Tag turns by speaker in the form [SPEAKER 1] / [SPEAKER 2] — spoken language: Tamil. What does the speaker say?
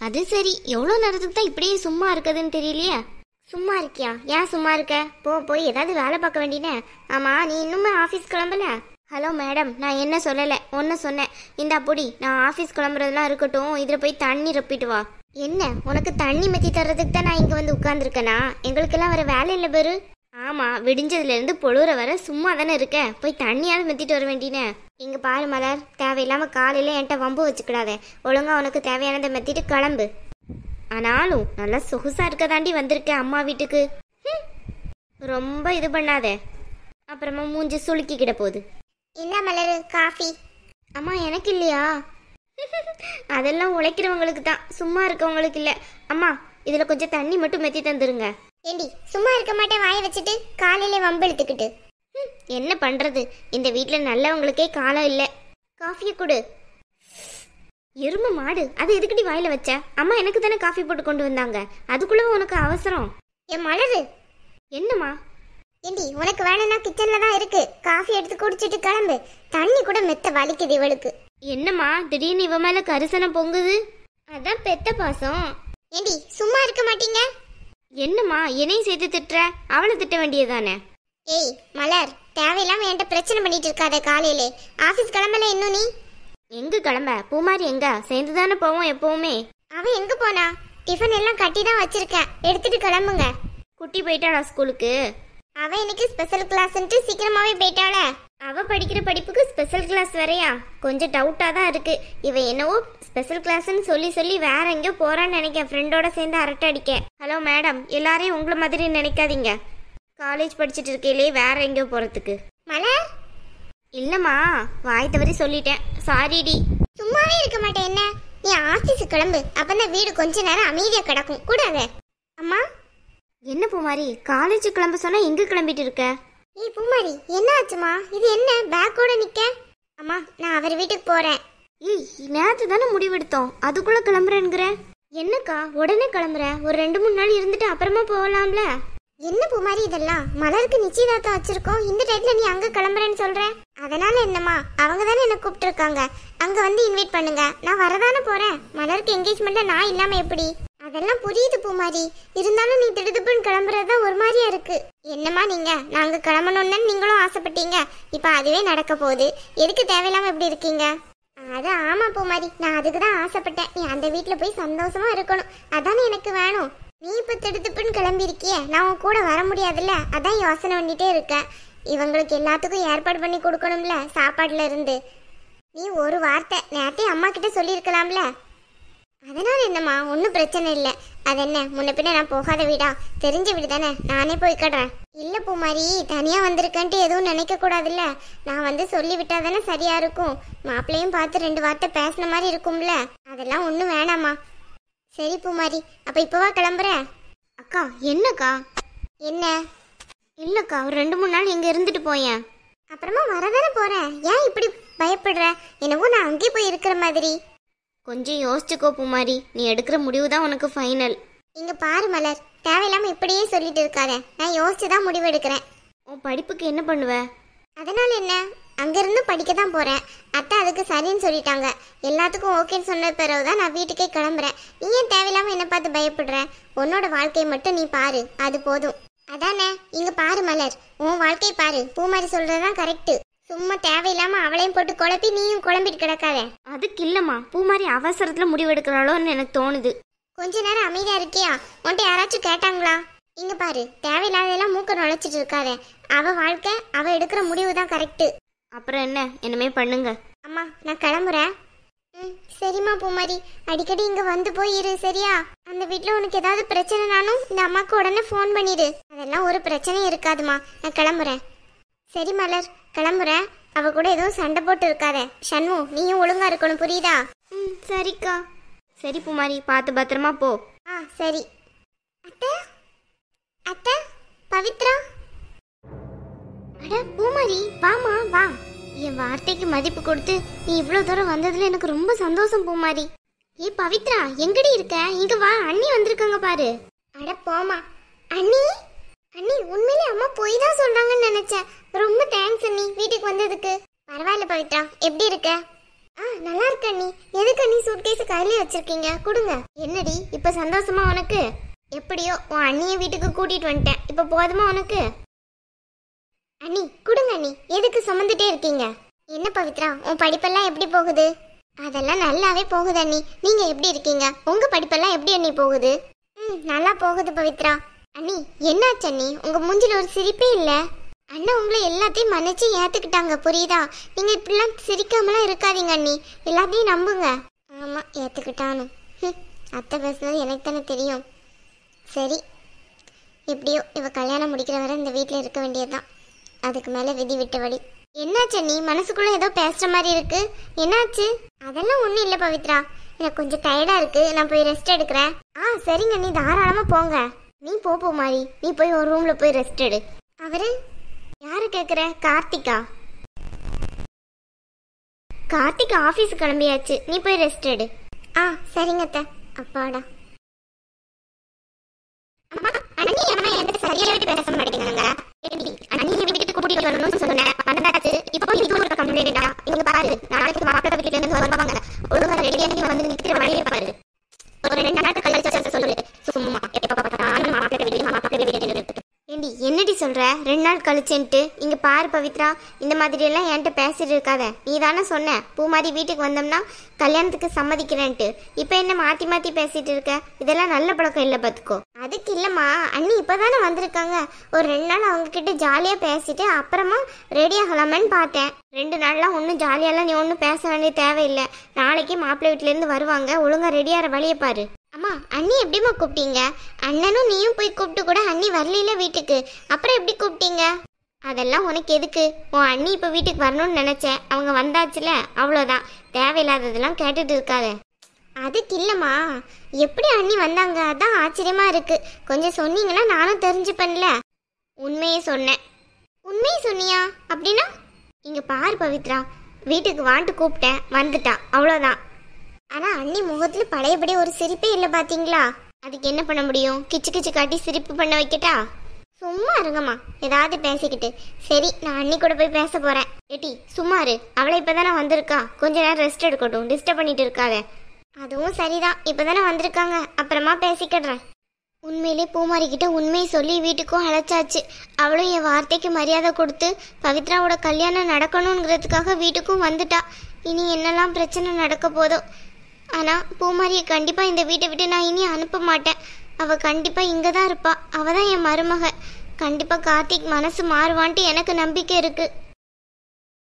[SPEAKER 1] அது சரி, எவ்வளோ நேரத்துக்கு தான் இப்படியே சும்மா இருக்குதுன்னு தெரியலையே. சும்மா இருக்கியா? ஏன் சும்மா இருக்க? போய் ஏதாவது வேலை பார்க்க வேண்டினே. ஆமா, நீ இன்னுமே ஆஃபீஸ் கிளம்பல? ஹலோ மேடம், நான் என்ன சொல்லலை, ஒன்று சொன்னேன். இந்தா பொடி, நான் ஆஃபீஸ் கிளம்புறதுலாம் இருக்கட்டும், இதில் போய் தண்ணி ரொப்பிட்டு வா. என்ன, உனக்கு தண்ணி மெத்தி தர்றதுக்கு தான் நான் இங்கே வந்து உட்காந்துருக்கேனா? எங்களுக்கெல்லாம் வர வேலை இல்லை பேரு. ஆமாம், விடிஞ்சதுலேருந்து பொழுற வர சும்மா தானே இருக்க, போய் தண்ணியாவது மெத்திட்டு வர வேண்டினே. இங்கே பாரு மலர், தேவையில்லாமல் காலையில் என்கிட்ட வம்பு வச்சுக்கிடாத. ஒழுங்காக உனக்கு தேவையானதை மெத்திட்டு கிளம்பு. ஆனாலும் நல்லா சொகுசாக இருக்க தாண்டி வந்திருக்கேன் அம்மா வீட்டுக்கு. ரொம்ப இது பண்ணாத, அப்புறமா மூஞ்சி சுளுக்கிக்கிட போகுது. என்ன மலர், காஃபி? அம்மா எனக்கு இல்லையா? அதெல்லாம் உழைக்கிறவங்களுக்கு தான், சும்மா இருக்கவங்களுக்கு இல்லை. அம்மா, இதில் கொஞ்சம் தண்ணி மட்டும் மெத்தி தந்துருங்க. ஏண்டி, சும்மா இருக்க மாட்டேன் வாயை வச்சுட்டு காலையில வம்பு எடுத்துக்கிட்டு. என்ன பண்றது, இந்த வீட்டில் நல்லவங்களுக்கே காலம் இல்லை. காஃபியை கொடு. எருமை மாடு, அது எதுக்கடி வாயில வச்ச? அம்மா எனக்கு தானே காஃபி போட்டு கொண்டு வந்தாங்க, அதுக்குள்ள உனக்கு அவசரம்? என் மலரு. என்னம்மா? ஏண்டி, உனக்கு வேணும்னா கிச்சன்ல தான் இருக்கு, காஃபி எடுத்து குடிச்சிட்டு கிளம்பு. தண்ணி கூட மெத்த வலிக்குது இவளுக்கு. என்னம்மா திடீர்னு இவ மேல கரிசனம் பொங்குது? அதான் பெத்த பாசம். ஏண்டி, சும்மா இருக்க மாட்டீங்க? என்னம்மா என்னையும் சேர்த்து திட்டுற? அவளை திட்ட வேண்டியதானே? ஏய் மலர், தேவையில்லாம என்கிட்ட பிரச்சனை பண்ணிட்டு இருக்காத. காலையிலே ஆபீஸ் கிளம்பல இன்னும் நீ? எங்க கிளம்ப? பூமாரி எங்க? சேர்ந்து தானே போவோம் எப்பவுமே. அவன் எங்க போனா? டிஃபன் எல்லாம் கட்டி தான் வச்சிருக்கேன், எடுத்துட்டு கிளம்புங்க. குட்டி போயிட்டாளா ஸ்கூலுக்கு? அவ இன்னைக்கு ஸ்பெஷல் கிளாஸ்ன்ட்டு சீக்கிரமாவே போயிட்டாள. அவ படிக்கிற படிப்புக்கு ஸ்பெஷல் கிளாஸ் வேறையா? கொஞ்சம் டவுட்டா தான் இருக்கு. இவ என்னவோ ஸ்பெஷல் கிளாஸ்ன்னு சொல்லி சொல்லி வேற எங்கேயோ போறான்னு நினைக்க, ஃப்ரெண்டோட சேர்ந்து அரட்டை அடிக்க. ஹலோ மேடம், எல்லாரையும் உங்களை மாதிரி நினைக்காதீங்க. காலேஜ் படிச்சுட்டு இருக்கையிலே வேற எங்கேயோ போறதுக்கு. மலர் இல்லம்மா, வாய் தவறி சொல்லிட்டேன், சாரிடி. சும்மாவே இருக்க மாட்டேன் என்ன? நீ ஆபீஸ் கிளம்பு, அப்பதான் வீடு கொஞ்ச நேரம் அமைதியா கிடக்கும். கூடாத. அம்மா. என்ன பூமாரி, காலேஜ் கிளம்ப சொன்னா எங்க கிளம்பிட்டு இருக்க? ஏய் பூமாரி, என்ன ஆச்சுமா? இது என்ன பேக்கோட நிக்க? அம்மா, நான் அவர் வீட்டுக்கு போறேன். ஏய், நேத்து தானே முடிவெடுத்தோம், அதுக்குள்ள கிளம்புறேங்கிற? என்னக்கா உடனே கிளம்புற? ஒரு 2-3 நாள் இருந்துட்டு அப்புறமா போகலாம்ல? என்ன பூமாரி இதெல்லாம்? மலருக்கு நிச்சயதார்த்தம் வச்சிருக்கோம், இந்த டைம்ல நீ அங்க கிளம்புறேன்னு சொல்ற? அதனால என்னம்மா, அவங்க தானே என்ன கூப்பிட்டு இருக்காங்க, அங்க வந்து இன்வைட் பண்ணுங்க, நான் வரதானே போறேன். மலருக்கு என்கேஜ்மெண்ட்ல நான் இல்லாம எப்படி? அதெல்லாம் புரியுது பூமாரி, இருந்தாலும் நீ திடுதுப்புன்னு கிளம்புறதுதான் ஒரு மாதிரியா இருக்கு. என்னம்மா நீங்க, நாங்க கிளம்பணும்னு நீங்களும் ஆசைப்பட்டீங்க, இப்ப அதுவே நடக்க போகுது, எதுக்கு தேவையில்லாம எப்படி இருக்கீங்க? அது ஆமா பூமாரி, நான் அதுக்கு தான் ஆசைப்பட்டேன். நீ அந்த வீட்டுல போய் சந்தோஷமா இருக்கணும், அதானே எனக்கு வேணும். நீ இப்ப திடுத்துப்புன்னு கிளம்பி இருக்கிய, நான் உன் கூட வர முடியாதுல்ல, அதான் யோசனை பண்ணிட்டே இருக்கேன். இவங்களுக்கு எல்லாத்துக்கும் ஏற்பாடு பண்ணி கொடுக்கணும்ல, சாப்பாடுல இருந்து. நீ ஒரு வார்த்தை நேரத்தை அம்மா கிட்ட சொல்லியிருக்கலாம்ல. அதனால என்னம்மா, ஒன்றும் பிரச்சனை இல்லை. அது என்ன, முன்ன பின்ன நான் போகாத வீடா? தெரிஞ்ச வீடு தானே, நானே போய்க்கடுறேன். இல்லை பூமாரி, தனியாக வந்திருக்கேன்ட்டு எதுவும் நினைக்க கூடாதுல்ல. நான் வந்து சொல்லி விட்டா தானே சரியா இருக்கும். மாப்பிள்ளையும் பார்த்து 2 வார்த்தை பேசின மாதிரி இருக்கும்ல, அதெல்லாம் ஒன்றும் வேணாமா. சரி பூமாரி, அப்ப இப்பவா கிளம்புற? அக்கா. என்னக்கா? என்ன? இல்லக்கா, ஒரு 2-3 நாள் இங்க இருந்துட்டு போயேன், அப்புறமா வரதானே போறேன். ஏன் இப்படி பயப்படுற? என்னவோ நான் அங்கே போய் இருக்கிற மாதிரி. கொஞ்சம் யோசிச்சுக்கோ பூமாரி, நீ எடுக்கிற முடிவு தான் உனக்கு ஃபைனல். இங்க பாரு மலர், தேவையில்லாம இப்படியே சொல்லிட்டு இருக்காத, நான் யோசிச்சுதான் முடிவு எடுக்கிறேன். உன் படிப்புக்கு என்ன பண்ணுவ? அதனால என்ன, அங்கிருந்து படிக்க தான் போறேன். அத்தை அதுக்கு சரின்னு சொல்லிட்டாங்க, எல்லாத்துக்கும் ஓகேன்னு சொன்ன பிறகுதான் நான் வீட்டுக்கே கிளம்புறேன். நீ ஏன் தேவையில்லாம என்ன பார்த்து பயப்படுற? உன்னோட வாழ்க்கையை மட்டும் நீ பாரு, அது போதும். அதானே. இங்க பாரு மலர், உன் வாழ்க்கையை பாரு. பூமாரி சொல்றதுதான் கரெக்ட். சும்மா தேவையில்லாம அவளையும் போட்டு குழப்பி நீயும் குழம்பிட்டு கிடக்காத. அதுக்கு இல்லம்மா, பூமாரி அவசரத்துல முடிவெடுக்கிறாளோன்னு எனக்கு தோணுது. கொஞ்ச நேரம் அமைதியா இருக்கியா? உன்ட்ட யாராச்சும் கேட்டாங்களா? இங்க பாரு, தேவையில்லாதெல்லாம் மூக்க நுழைச்சிட்டு இருக்காத. அவ வாழ்க்கை, அவ எடுக்கிற முடிவு தான் கரெக்ட். அப்புறம் என்ன, என்னமே பண்ணுங்க. அம்மா, நான் கிளம்புறேன். சரிம்மா பூமாரி, அடிக்கடி இங்க வந்து போய் இரு, சரியா? அந்த வீட்டுல உனக்கு ஏதாவது பிரச்சனைனாலும் இந்த அம்மாக்கு உடனே ஃபோன் பண்ணிடு. அதெல்லாம் ஒரு பிரச்சனையும் இருக்காதுமா, நான் கிளம்புறேன். சரி மலர், கிளம்புறேன். அவ கூட எதுவும் சண்டை போட்டு இருக்காத. ஷண்மு, நீயும் ஒழுங்கா இருக்கணும், புரியுதா? சரிக்கா. சரி பூமாரி, பார்த்து பத்திரமா போ. சரி. அத்தை, அத்தை, பவித்ரா. அட பூமாரி, வாமா வா. என் வார்த்தைக்கு மதிப்பு கொடுத்து நீ இவ்வளோ தூரம் வந்ததுல எனக்கு ரொம்ப சந்தோஷம் பூமாரி. ஏ பவித்ரா, எங்கடி இருக்க? இங்க வா, அண்ணி வந்திருக்காங்க பாரு. அட போமா. அண்ணி, அண்ணி உண்மையிலே அம்மா போய் தான் சொல்றாங்கன்னு நினைச்சேன். ரொம்ப தேங்க்ஸ் அண்ணி, வீட்டுக்கு வந்ததுக்கு. பரவாயில்ல பவித்ரா, எப்படி இருக்க? நல்லா இருக்க அண்ணி. எதுக்கு அண்ணி சூட்கேஸ் கையில வச்சிருக்கீங்க? கொடுங்க. என்னடி இப்ப சந்தோஷமா உனக்கு? எப்படியோ உன் அண்ணிய வீட்டுக்கு கூட்டிட்டு வந்துட்டேன். இப்ப போதுமா உனக்கு? அண்ணி கொடுங்க அண்ணி. எதுக்கு சுமந்துட்டே இருக்கீங்க? என்ன பவித்ரா, உன் படிப்பெல்லாம் எப்படி போகுது? அதெல்லாம் நல்லாவே போகுது அண்ணி. நீங்க எப்படி இருக்கீங்க? உங்க படிப்பெல்லாம் எப்படி அண்ணி போகுது? நல்லா போகுது பவித்ரா. அண்ணி என்னாச்சு அண்ணி? உங்க மூஞ்சில ஒரு சிரிப்பே இல்ல. அண்ணா உங்களை எல்லாத்தையும் மன்னிச்சு ஏத்துக்கிட்டாங்க, புரியுதா? நீங்க இப்படிலாம் சிரிக்காமலாம் இருக்காதீங்க அண்ணி. எல்லாத்தையும் நம்புங்க. ஆமா ஏத்துக்கிட்டானு. அத்தை பேசுனது எனக்கு தானே தெரியும். சரி, எப்படியோ இவ கல்யாணம் முடிக்கிற வரை இந்த வீட்டில் இருக்க வேண்டியதுதான். அதுக்கு மேலே விதி விட்ட வழி. என்னாச்சு நீ? மனசுக்குள்ள ஏதோ பேசுற மாதிரி இருக்கு. என்னாச்சு? அதெல்லாம் ஒன்றும் இல்லை பவித்ரா. எனக்கு கொஞ்சம் டயர்டா இருக்கு. நான் போய் ரெஸ்ட் எடுக்கிறேன். சரிங்க நீ தாராளமா போங்க. நீ போ மாதிரி. நீ போய் ஒரு ரூம்ல போய் ரெஸ்ட் எடு. அவரு யாரு கேட்குற? கார்த்திகா. கார்த்திகா ஆஃபீஸ் கிளம்பியாச்சு. நீ போய் ரெஸ்ட் எடு. சரிங்க அத்தை. அப்பாடா. என்னடி சொல்ற? 2 நாள் கழிச்சுன்ட்டு இங்க பாரு பவித்ரா, இந்த மாதிரி எல்லாம் என்கிட்ட பேசிட்டு இருக்காத. நீ தானே சொன்ன பூமாரி வீட்டுக்கு வந்தோம்னா கல்யாணத்துக்கு சம்மதிக்கிறேன்ட்டு. இப்ப என்ன மாத்தி மாத்தி பேசிட்டு இருக்க? இதெல்லாம் நல்ல பழக்கம் இல்ல பாத்துக்கோ. அதுக்கு இல்லம்மா, அண்ணி இப்பதானே வந்திருக்காங்க. ஒரு 2 நாள் அவங்க கிட்ட ஜாலியா பேசிட்டு அப்புறமா ரெடி ஆகலாமேன்னு பார்த்தேன். 2 நாள்லாம் ஒன்னும் ஜாலியாலாம் நீ ஒன்னும் பேச வேண்டிய தேவையில்லை. நாளைக்கு மாப்பிள்ளை வீட்டுல இருந்து வருவாங்க. ஒழுங்கா ரெடியார வழிய பாரு. அம்மா அண்ணி எப்படிமா கூப்பிட்டீங்க? அண்ணனும் நீயும் போய் கூப்பிட்டு கூட அண்ணி வரல வீட்டுக்கு. அப்புறம் எப்படி கூப்பிட்டீங்க? அதெல்லாம் உனக்கு எதுக்கு? உன் அண்ணி இப்ப வீட்டுக்கு வரணும்னு நினைச்சேன். அவங்க வந்தாச்சுல, அவ்வளோதான். தேவையில்லாததெல்லாம் கேட்டுட்டு இருக்காத. அதுக்கு இல்லம்மா, எப்படி அண்ணி வந்தாங்க அதான் ஆச்சரியமா இருக்கு. கொஞ்சம் சொன்னீங்கன்னா நானும் தெரிஞ்சுப்பேன்ல. உண்மையே சொன்னேன். உண்மையை சொன்னியா? அப்படின்னா இங்க பாரு பவித்ரா, வீட்டுக்கு வான்ட்டு கூப்பிட்டேன், வந்துட்டா, அவ்வளோதான். ஆனா அண்ணி முகத்துல பழையபடி ஒரு சிரிப்பே இல்லை பாத்தீங்களா? அதுக்கு என்ன பண்ண முடியும்? கிச்சு கிச்சு காட்டி சிரிப்பு பண்ண வைக்கட்டா? சும்மா இருங்கம்மா, ஏதாவது பேசிக்கிட்டு. சரி, நான் அண்ணி கூட போய் பேச போறேன். ஏட்டி சும்மா இரு. அவளை இப்பதானே வந்திருக்கா, கொஞ்ச நேரம் ரெஸ்ட் எடுக்கட்டும். டிஸ்டர்ப் பண்ணிட்டு இருக்காத. அதுவும் சரிதான், இப்பதானே வந்திருக்காங்க, அப்புறமா பேசிக்கிடுறேன். உண்மையிலே பூமாரிக்கிட்ட உண்மையை சொல்லி வீட்டுக்கும் அழைச்சாச்சு. அவளும் என் வார்த்தைக்கு மரியாதை கொடுத்து பவித்ராவோட கல்யாணம் நடக்கணுங்கிறதுக்காக வீட்டுக்கும் வந்துட்டா. இனி என்னெல்லாம் பிரச்சனை நடக்க போதோ. ஆனா பூமாரியை கண்டிப்பா இந்த வீட்டை விட்டு நான் இனி அனுப்ப மாட்டேன். அவ கண்டிப்பா இங்கதான் இருப்பா. அவதான் என் மருமக. கண்டிப்பா கார்த்திக் மனசு மாறுவான்ட்டு எனக்கு நம்பிக்கை இருக்கு.